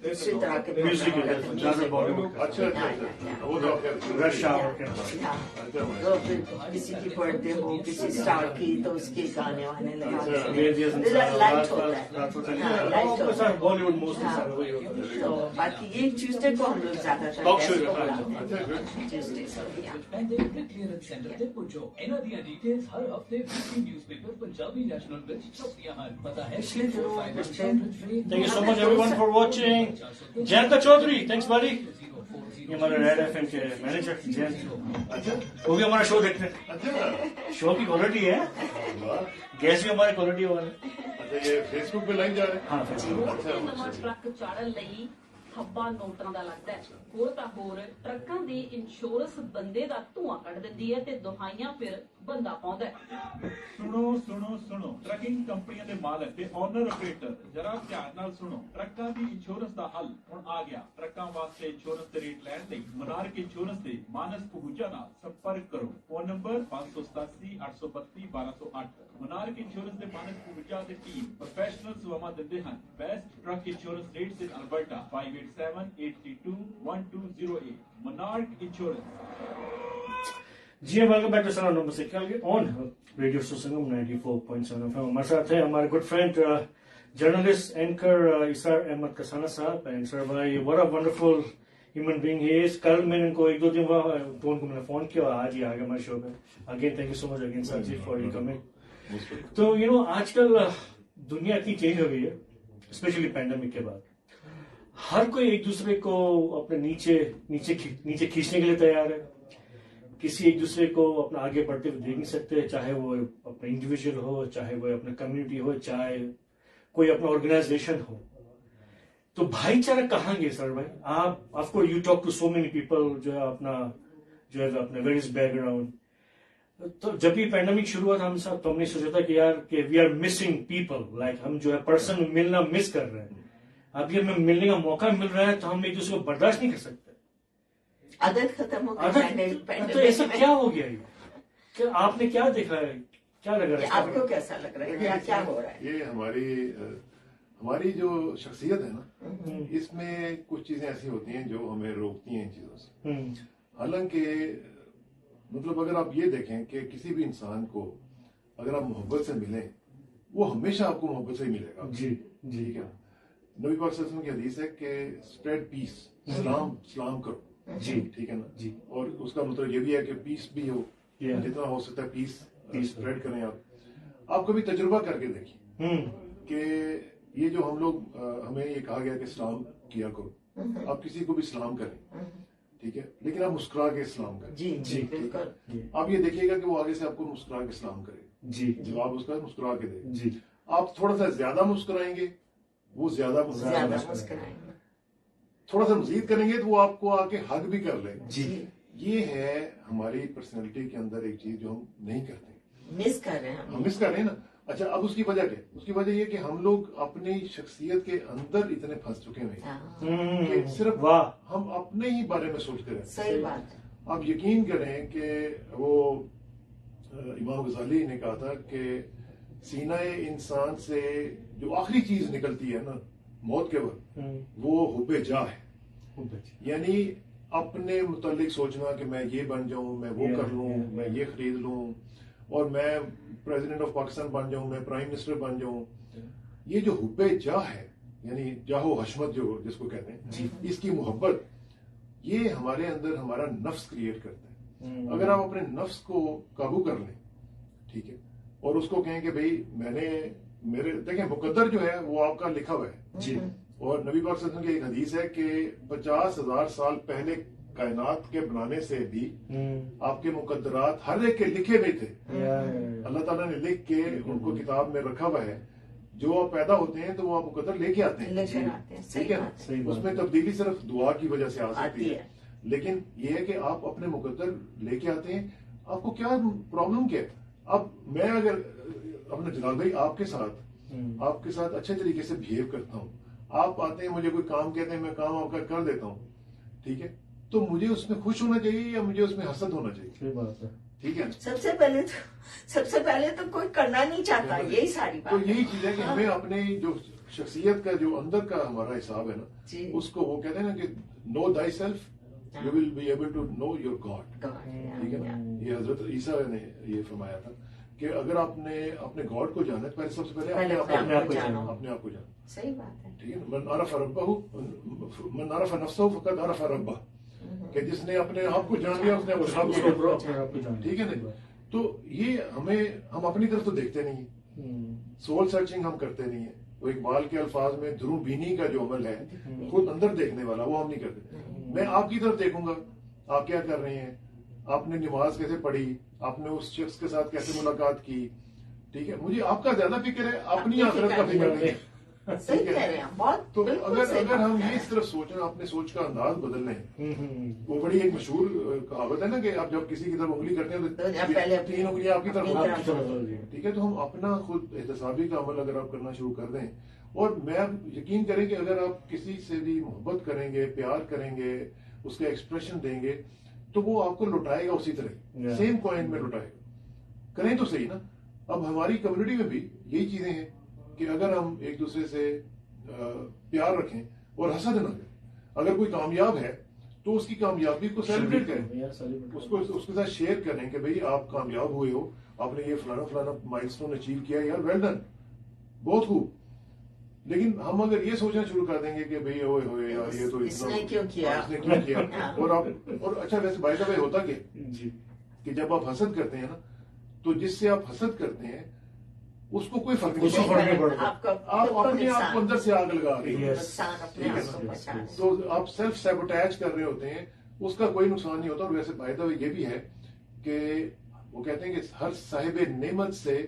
دوسری طرح کے میوزک زیادہ بالی ووڈ. اچھا اچھا, وہ تو رش آور کے تو پھر کسی کی برتھ ڈے ہو, کسی اسٹار کی, تو اس کے گانے وانے لگا لائٹ ہوتا ہے, لائٹ ہوتا ہے. بالی ووڈ موسٹلی سارا وہی ہوتا ہے. تو باقی یہ ٹیوزڈے کو ہم لوگ زیادہ تر talk show Tuesday clearance centre تے پہنچو. انہاں دی ڈیٹیلز ہر ہفتے weekly newspaper Punjabi national وچ چھپدیاں ہن. پتہ ہے پچھلے دنوں Thank you so much everyone for watching. Jayanka Chaudhary, thanks buddy. یہ ہمارے ریڈ ایف ایم کے مینیجر جین, وہ بھی ہمارا شو دیکھتے ہیں. شو کی کوالٹی ہے, گیس بھی ہماری کوالٹی والا ہے. اچھا, یہ فیس بک پہ لائن جا رہے ہیں. ہاں فیس بک. ਨਵਾਂ ਟਰੱਕ ਚਾੜਨ ਲਈ ਖੱਬਾ ਨੋਟਾਂ ਦਾ ਲੱਗਦਾ ਹੈ. ਹੋਰ ਤਾਂ ਹੋਰ ਟਰੱਕਾਂ ਦੀ ਇੰਸ਼ੋਰੈਂਸ ਬੰਦੇ ਦਾ ਧੂਆਂ ਕੱਢ ਦਿੰਦੀ ਹੈ ਤੇ ਦੁਹਾਈਆਂ ਫਿਰ ਬੰਦਾ ਪਾਉਂਦਾ ਹੈ. ਸੁਣੋ ਸੁਣੋ ਸੁਣੋ, ਟਰੱਕਿੰਗ ਕੰਪਨੀਆਂ ਦੇ ਮਾਲਕ ਤੇ ਓਨਰ ਆਪਰੇਟਰ ਜਰਾ ਧਿਆਨ ਨਾਲ ਸੁਣੋ. ਟਰੱਕਾਂ ਦੀ ਇੰਸ਼ੋਰੈਂਸ ਦਾ ਹੱਲ ਹੁਣ ਆ ਗਿਆ. ਟਰੱਕਾਂ ਵਾਸਤੇ ਇੰਸ਼ੋਰੈਂਸ ਦੇ ਰੇਟ ਲੈਣ ਲਈ ਮਨਾਰਕ ਇੰਸ਼ੋਰੈਂਸ ਦੇ ਮਾਨਸ ਪਹੂਜਾ ਨਾਲ ਸੰਪਰਕ ਕਰੋ. Phone number 587 832 1208. ਮਨਾਰਕ ਇੰਸ਼ੋਰੈਂਸ ਦੇ ਮਾਨਸ ਪਹੂਜਾ ਦੀ ਟੀਮ ਪ੍ਰੋਫੈਸ਼ਨਲ ਸੇਵਾਵਾਂ ਦਿੰਦੇ ਹਨ. Best truck insurance rates in Alberta. 587-832-1208. Monarch Insurance. جی ویلکم بیک ٹو سلام نمبر سے کل آن ریڈیو سوسنگم 94.7 FM. ہمارے ساتھ ہیں ہمارے گڈ فرینڈ جرنلسٹ اینکر اسرار احمد کسانہ صاحب. اینڈ سر بھائی what a wonderful human being he is. کل میں نے ان کو 1-2 دن تو ان کو میں نے فون کیا, آج ہی آ گیا ہمارے شو پہ. Again thank you so much again sir ji for your coming. تو یو نو آج کل دنیا اتنی چینج ہو گئی ہے, اسپیشلی پینڈیمک کے بعد. ہر کوئی ایک دوسرے کو اپنے نیچے کھینچنے کے لیے تیار ہے. کسی ایک دوسرے کو اپنا آگے بڑھتے ہوئے دیکھ نہیں سکتے, چاہے وہ اپنا انڈیویجول ہو, چاہے وہ اپنا کمیونٹی ہو, چاہے کوئی اپنا آرگنائزیشن ہو. تو بھائی چارہ کہاں گے سر بھائی؟ آپ of course you talk to so many people جو ہے اپنا ویریس بیک گراؤنڈ. تو جب یہ پینڈیمک شروع ہوا تھا ہم نے سوچا تھا کہ یار کہ we are missing people, like ہم جو ہے پرسن ملنا مس کر رہے ہیں. ابھی ہمیں ملنے کا موقع مل رہا ہے تو ہم ایک دوسرے کو برداشت نہیں کر سکتے. عادت ختم ہو گئی. تو ایسا کیا ہو گیا یہ؟ آپ نے کیا دیکھا ہے؟ کیا لگ رہا ہے آپ کو؟ کیسا لگ رہا ہے؟ کیا ہو رہا ہے؟ یہ ہماری جو شخصیت ہے نا، اس میں کچھ چیزیں ایسی ہوتی ہیں جو ہمیں روکتی ہیں ان چیزوں سے. حالانکہ مطلب اگر آپ یہ دیکھیں کہ کسی بھی انسان کو اگر آپ محبت سے ملیں، وہ ہمیشہ آپ کو محبت سے ہی ملے گا. جی جی. ٹھیک ہے. نبی پاک صلی اللہ علیہ وسلم کی حدیث ہے کہ اسپریڈ پیس، سلام کرو. جی ٹھیک ہے نا. جی. اور اس کا مطلب یہ بھی ہے کہ پیس بھی ہو، جتنا ہو سکتا ہے پیس اسپریڈ کریں. آپ کبھی تجربہ کر کے دیکھیں کہ یہ جو ہم لوگ، ہمیں یہ کہا گیا کہ سلام کیا کرو، آپ کسی کو بھی سلام کریں، ٹھیک ہے، لیکن آپ مسکرا کے سلام کریں. جی جی بالکل. آپ یہ دیکھیے گا کہ وہ آگے سے آپ کو مسکرا کے سلام کرے. جی. جواب اس کا مسکرا کے دے. جی. آپ تھوڑا سا زیادہ مسکرائیں گے، وہ زیادہ مسکرائیں گے. تھوڑا سا مزید کریں گے تو وہ آپ کو آ کے حق بھی کر لے. جی. یہ ہے ہماری پرسنالٹی کے اندر ایک چیز جو ہم نہیں کرتے، مس کر رہے ہیں. ہم مس کر رہے ہیں نا. اچھا، اب اس کی وجہ کیا؟ اس کی وجہ یہ کہ ہم لوگ اپنی شخصیت کے اندر اتنے پھنس چکے ہیں کہ صرف ہم اپنے ہی بارے میں سوچتے رہتے. صحیح بات ہے. آپ یقین کریں کہ وہ امام غزالی نے کہا تھا کہ سینہ انسان سے جو آخری چیز نکلتی ہے نا موت کے وقت، وہ حب جاہ ہے. یعنی اپنے متعلق سوچنا کہ میں یہ بن جاؤں، میں وہ کر لوں، میں یہ خرید لوں، اور میں پریزیڈنٹ آف پاکستان بن جاؤں، میں پرائم منسٹر بن جاؤں. یہ جو حب جاہ ہے، یعنی جاہ و حشمت جو جس کو کہتے ہیں، اس کی محبت، یہ ہمارے اندر ہمارا نفس کریٹ کرتا ہے. اگر آپ اپنے نفس کو قابو کر لیں، ٹھیک ہے، اور اس کو کہیں کہ بھئی میرے دیکھیں مقدر جو ہے وہ آپ کا لکھا ہوا ہے. جی. اور نبی پاک صلی اللہ علیہ وسلم کی ایک حدیث ہے کہ 50,000 سال پہلے کائنات کے بنانے سے بھی آپ کے مقدرات ہر ایک کے لکھے ہوئے تھے. اللہ تعالیٰ نے لکھ کے ان کو کتاب میں رکھا ہوا ہے. جو آپ پیدا ہوتے ہیں تو وہ آپ مقدر لے کے آتے ہیں. ٹھیک ہے. اس میں تبدیلی صرف دعا کی وجہ سے آ سکتی ہے، لیکن یہ ہے کہ آپ اپنے مقدر لے کے آتے ہیں. آپ کو کیا پرابلم کیا ہے؟ اب میں اگر اپنا جلال بھائی آپ کے ساتھ اچھے طریقے سے بہیو کرتا ہوں، آپ آتے ہیں مجھے کوئی کام کہتے ہیں، میں کام آپ کا کر دیتا ہوں، ٹھیک ہے، تو مجھے اس میں خوش ہونا چاہیے یا مجھے اس میں حسد ہونا چاہیے؟ ٹھیک ہے. سب سے پہلے تو کوئی کرنا نہیں چاہتا. یہی ساری بات. تو یہی چیز ہے کہ ہمیں اپنے جو شخصیت کا جو اندر کا ہمارا حساب ہے نا، اس کو وہ کہتے ہیں نا کہ know thy self you will be able to know your God. ٹھیک ہے نا. یہ حضرت عیسیٰ نے یہ فرمایا تھا کہ اگر آپ نے اپنے گاڈ کو جانا ہے، سب سے پہلے اپنے آپ کو جانا. صحیح بات ہے. ٹھیک ہے. من عرف نفسہ فقد عرف ربہ، کہ جس نے اپنے آپ کو جان لیا اس نے اپنے آپ کو جان. ٹھیک ہے نا. تو یہ ہم اپنی طرف تو دیکھتے نہیں ہیں، سول سرچنگ ہم کرتے نہیں ہیں. وہ اقبال کے الفاظ میں دھرو بینی کا جو عمل ہے، خود اندر دیکھنے والا، وہ ہم نہیں کرتے. میں آپ کی طرف دیکھوں گا آپ کیا کر رہے ہیں، آپ نے نماز کیسے پڑھی، آپ نے اس شخص کے ساتھ کیسے ملاقات کی. ٹھیک ہے. مجھے آپ کا زیادہ فکر ہے، اپنی آخرت کا فکر نہیں ہے. تو اگر ہم یہ اس طرف سوچیں، اپنے سوچ کا انداز بدل لیں. وہ بڑی ایک مشہور کہاوت ہے نا کہ آپ جب کسی کی طرف انگلی کرتے ہیں تو 3 انگلیاں آپ کی طرف. ٹھیک ہے. تو ہم اپنا خود احتسابی کا عمل اگر آپ کرنا شروع کر دیں، اور میں یقین کریں کہ اگر آپ کسی سے بھی محبت کریں گے، پیار کریں گے، اس کا ایکسپریشن دیں گے، تو وہ آپ کو لوٹائے گا اسی طرح، سیم کوائن میں لوٹائے گا. کریں تو صحیح نا. اب ہماری کمیونٹی میں بھی یہی چیزیں ہیں کہ اگر ہم ایک دوسرے سے پیار رکھیں اور حسد نہ کریں. اگر کوئی کامیاب ہے تو اس کی کامیابی کو سیلیبریٹ کریں، اس کے ساتھ شیئر کریں کہ بھئی آپ کامیاب ہوئے ہو، آپ نے یہ فلانا مائلسٹون اچیو کیا، یار ویل ڈن، بہت خوب. لیکن ہم اگر یہ سوچنا شروع کر دیں گے کہ بھئی اوئے ہوئے یار یہ تو اس نے کیوں کیا اور اچھا ویسے بائی دا وے ہوتا کیا کہ جب آپ حسد کرتے ہیں نا، تو جس سے آپ حسد کرتے ہیں اس کو کوئی فرق نہیں پڑتا. آپ اپنے آپ کو اندر سے آگ لگا رہے ہیں، تو آپ سیلف سیبوٹیج کر رہے ہوتے ہیں، اس کا کوئی نقصان نہیں ہوتا. اور ویسے بائی دا وے یہ بھی ہے کہ وہ کہتے ہیں کہ ہر صاحب نعمت سے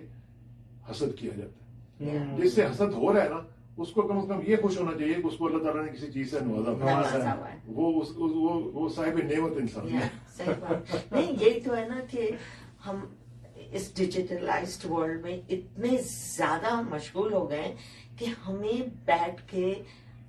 حسد کیا جاتا ہے. جس سے حسد ہو رہا ہے نا، اس کو کم از کم یہ خوش ہونا چاہیے کہ اس کو اللہ تعالیٰ نے کسی چیز سے نوازا ہے، وہ صاحب نعمت انسان ہے. نہیں، یہی تو ہے نا کہ ہم اس ڈیجیٹلائزڈ ورلڈ میں اتنے زیادہ مشغول ہو گئے کہ ہمیں بیٹھ کے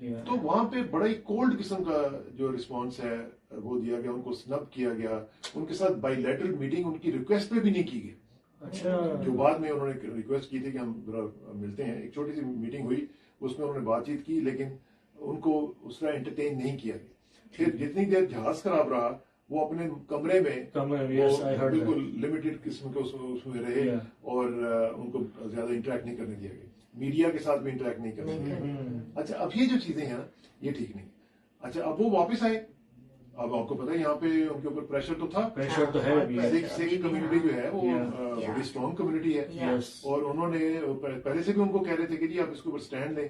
تو وہاں پہ بڑا ہی کولڈ قسم کا جو رسپانس ہے وہ دیا گیا, ان کو سنب کیا گیا, ان کے ساتھ بائی لیٹرل میٹنگ ان کی ریکویسٹ پہ بھی نہیں کی گئی. اچھا, جو بعد میں انہوں نے ریکویسٹ کی تھی کہ ہم ذرا ملتے ہیں, ایک چھوٹی سی میٹنگ ہوئی, اس میں انہوں نے بات چیت کی, لیکن ان کو اس طرح انٹرٹین نہیں کیا گیا. پھر جتنی دیر جہاز خراب رہا وہ اپنے کمرے میں بالکل لمیٹڈ قسم کے اس میں رہے, اور ان کو زیادہ انٹریکٹ نہیں کرنے دیا گیا, میڈیا کے ساتھ بھی انٹریکٹ نہیں کرنے دیا گیا. اچھا, اب یہ جو چیزیں ہیں نا یہ ٹھیک نہیں. اچھا, اب وہ واپس آئے. اب آپ کو پتا ہے یہاں پہ ان کے اوپر پریشر تو تھا, پریشر تو ہے. سکھ کمیونٹی جو ہے وہ بڑی اسٹرانگ کمیونٹی ہے, اور انہوں نے پہلے سے بھی ان کو کہہ رہے تھے کہ جی آپ اس کے اوپر اسٹینڈ لیں,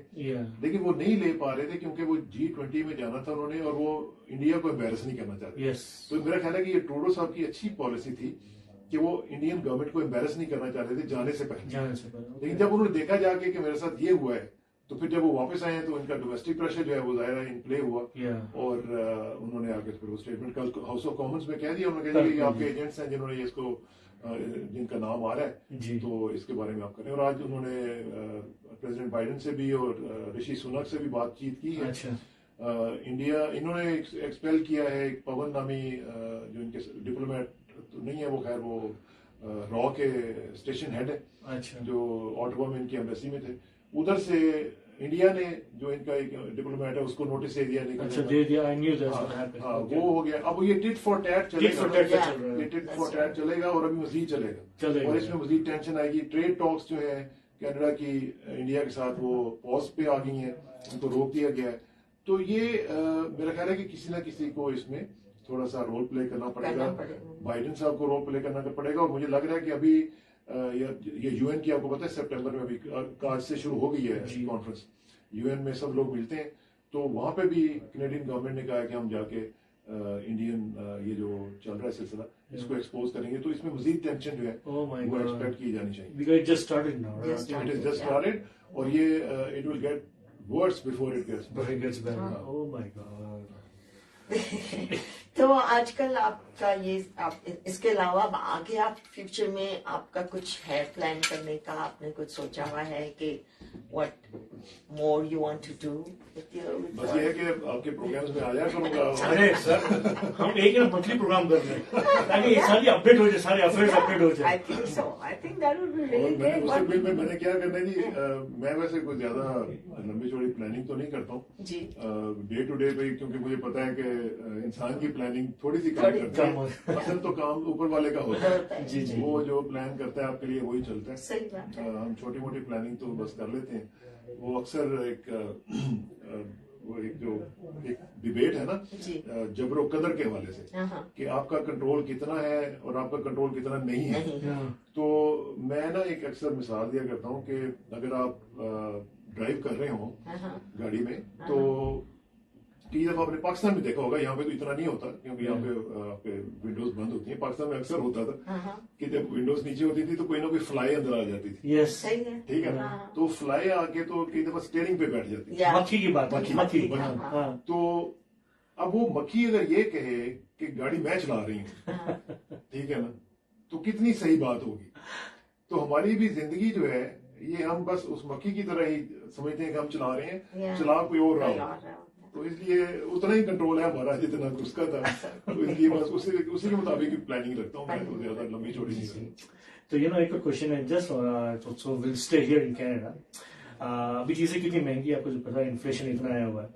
لیکن وہ نہیں لے پا رہے تھے کیونکہ وہ G20 میں جانا تھا انہوں نے, اور وہ انڈیا کو امبیرس نہیں کرنا چاہتے. تو میرا خیال ہے کہ یہ ٹروڈو صاحب کی اچھی پالیسی تھی کہ وہ انڈین گورنمنٹ کو امبیرس نہیں کرنا چاہتے تھے جانے سے پہلے. لیکن جب انہوں نے دیکھا جا کے کہ میرے ساتھ یہ ہوا ہے, تو پھر جب وہ واپس آئے ہیں تو ان کا ڈومیسٹک پریشر جو ہے وہ ظاہر ان پلے ہوا, اور انہوں نے آگے پھر وہ اسٹیٹمنٹ کل ہاؤس آف کامنس میں کہہ دیا. انہوں نے کہا کہ یہ آپ کے ایجنٹس ہیں جنہوں نے اس کو جن کا نام آ رہا ہے تو اس کے بارے میں آپ کریں. اور آج انہوں نے پریزیڈنٹ بائیڈن سے بھی اور رشی سنک سے بھی بات چیت کی ہے. انڈیا انہوں نے ایکسپیل کیا ہے ایک پون نامی جو ان کے ڈپلومیٹ تو نہیں ہے وہ, خیر وہ را کے اسٹیشن ہیڈ ہے جو آٹوا میں ان کی ایمبیسی میں تھے. ادھر سے انڈیا نے جو ان کا ایک ڈپلومیٹ ہے اس کو نوٹس دے دیا وہ ہو گیا. اب یہ ٹٹ فار ٹیٹ چلے گا, یہ ٹٹ فار ٹیٹ چلے گا اور ابھی مزید چلے گا, اور اس میں مزید ٹینشن آئے گی. ٹریڈ ٹاکس جو ہے کینیڈا کی انڈیا کے ساتھ وہ پاز پہ آ گئی ہیں, ان کو روک دیا گیا ہے. تو یہ میرا خیال ہے کہ کسی نہ کسی کو اس میں تھوڑا سا رول پلے کرنا پڑے گا, بائیڈن صاحب کو رول پلے کرنا پڑے گا. اور مجھے لگ رہا ہے کہ ابھی یہ یو این کی آپ کو پتا ہے سپٹمبر میں ابھی آج سے شروع ہو گئی ہے کانفرنس, یو این میں سب لوگ ملتے ہیں, تو وہاں پہ بھی کینیڈین گورنمنٹ نے کہا ہے کہ ہم جا کے انڈین یہ جو چل رہا ہے سلسلہ اس کو ایکسپوز کریں گے. تو اس میں مزید ٹینشن جو ہے وہ ایکسپیکٹ کی جانی چاہیے. اٹ از جسٹ اسٹارٹڈ, اور یہ it will get worse before it gets better. تو آج کل آپ کا یہ اس کے علاوہ آگے آپ فیوچر میں آپ کا کچھ ہے پلان کرنے کا, آپ نے کچھ سوچا ہوا ہے کہ what more you want to do with your بس یہ ہے کہ آپ کے پروگرامز میں آ جایا کروں گا. ارے سر ہم ایک منتھلی پروگرام کر رہے ہیں تاکہ یہ ساری اپڈیٹ ہو جائے, سارے افیئرز اپڈیٹ ہو جائے. I think that would be really great. میں نے کیا کرنا ہے جی, میں ویسے کوئی زیادہ لمبی چوڑی پلاننگ تو نہیں کرتا ہوں جی, ڈے ٹو ڈے پہ, کیونکہ مجھے پتا ہے کہ انسان کی پلاننگ تھوڑی سی کام کرتا ہے, اصل تو کام اوپر والے کا ہوتا ہے. جی وہ جو پلان کرتا ہے آپ کے لیے وہی چلتا ہے. ہم چھوٹی موٹی پلاننگ تو بس کر لیتے ہیں. وہ اکثر ایک جو ایک ڈبیٹ ہے نا جبر و قدر کے حوالے سے کہ آپ کا کنٹرول کتنا ہے اور آپ کا کنٹرول کتنا نہیں ہے. تو میں نا ایک اکثر مثال دیا کرتا ہوں کہ اگر آپ ڈرائیو کر رہے ہوں گاڑی میں, تو کئی دفعہ آپ نے پاکستان میں دیکھا ہوگا, یہاں پہ تو اتنا نہیں ہوتا کیونکہ یہاں پہ آپ کے ونڈوز بند ہوتی ہیں. پاکستان میں اکثر ہوتا تھا کہ جب ونڈوز نیچے ہوتی تھی تو کوئی نہ کوئی فلائی اندر آ جاتی تھی. ٹھیک ہے, تو فلائی آ کے تو کئی دفعہ اسٹیئرنگ پہ بیٹھ جاتی تھی. مکھی کی بات, مکھی. تو اب وہ مکھی اگر یہ کہے کہ گاڑی میں چلا رہی ہوں, ٹھیک ہے نا, تو کتنی صحیح بات ہوگی. تو ہماری بھی زندگی جو ہے یہ ہم بس اس مکھی کی طرح ہی سمجھتے ہیں کہ ہم چلا رہے ہیں, چلا کوئی اور رہا ہو. تو اس لیے اتنا ہی کنٹرول ہے ہمارا جتنا اس کا تھا, تو اس لیے بس اسی کے مطابق پلاننگ رکھتا ہوں میں, تو زیادہ لمبی چوڑی نہیں. تو ایک کوشچن ہے just so will stay here in Canada. ابھی چیزیں کتنی مہنگی, آپ کو جو پتا ہے انفلیشن اتنا آیا ہوا ہے.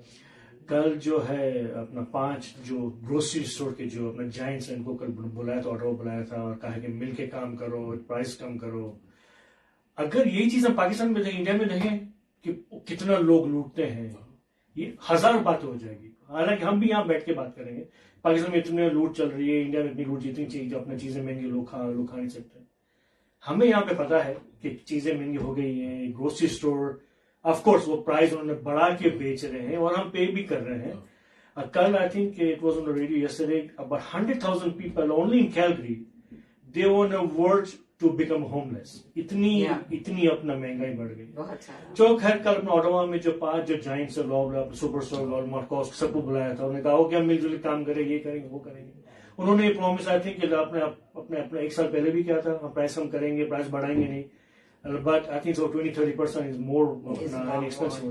کل جو ہے اپنا 5 جو گروسری اسٹور کے جو اپنا جائنٹس ہیں ان کو کل بلایا تھا, آڈر بلایا تھا اور کہا کہ مل کے کام کرو, پرائس کم کرو. اگر یہی چیز ہم پاکستان میں دیکھیں, انڈیا میں دیکھیں کہ کتنا لوگ لوٹتے ہیں, یہ 1000 باتیں ہو جائے گی. حالانکہ ہم بھی یہاں بیٹھ کے بات کریں گے, پاکستان میں اتنے لوٹ چل رہی ہے, انڈیا میں اتنی لوٹ جتنی چاہیے, جو اپنا چیزیں مہنگی لوگ کھا نہیں سکتے. ہمیں یہاں پہ پتا ہے کہ چیزیں مہنگی ہو گئی ہیں. گروسری اسٹور آف کورس وہ پرائز انہوں نے بڑھا کے بیچ رہے ہیں اور ہم پے بھی کر رہے ہیں. کل I think it was on the radio yesterday about 100,000 people only in Calgary they one a word to become homeless. اتنی اپنا مہنگائی بڑھ گئی. جو خیر کل اپنا آٹوا میں جو 5 جو جائنٹس سپر اسٹور والمارٹ کاسٹ سب کو بلایا تھا, انہوں نے کہا کہ ہم مل جل کام کریں, یہ کریں گے وہ کریں گے. انہوں نے یہ پرومس آئی تھنک کہ اپنے 1 سال پہلے بھی کیا تھا, ہم پرائس کم کریں گے, پرائس بڑھائیں گے نہیں, but I think 20-30% is more expensive.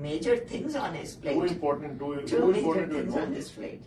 Major things on his plate. Two important things on his plate.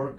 work.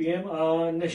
PM।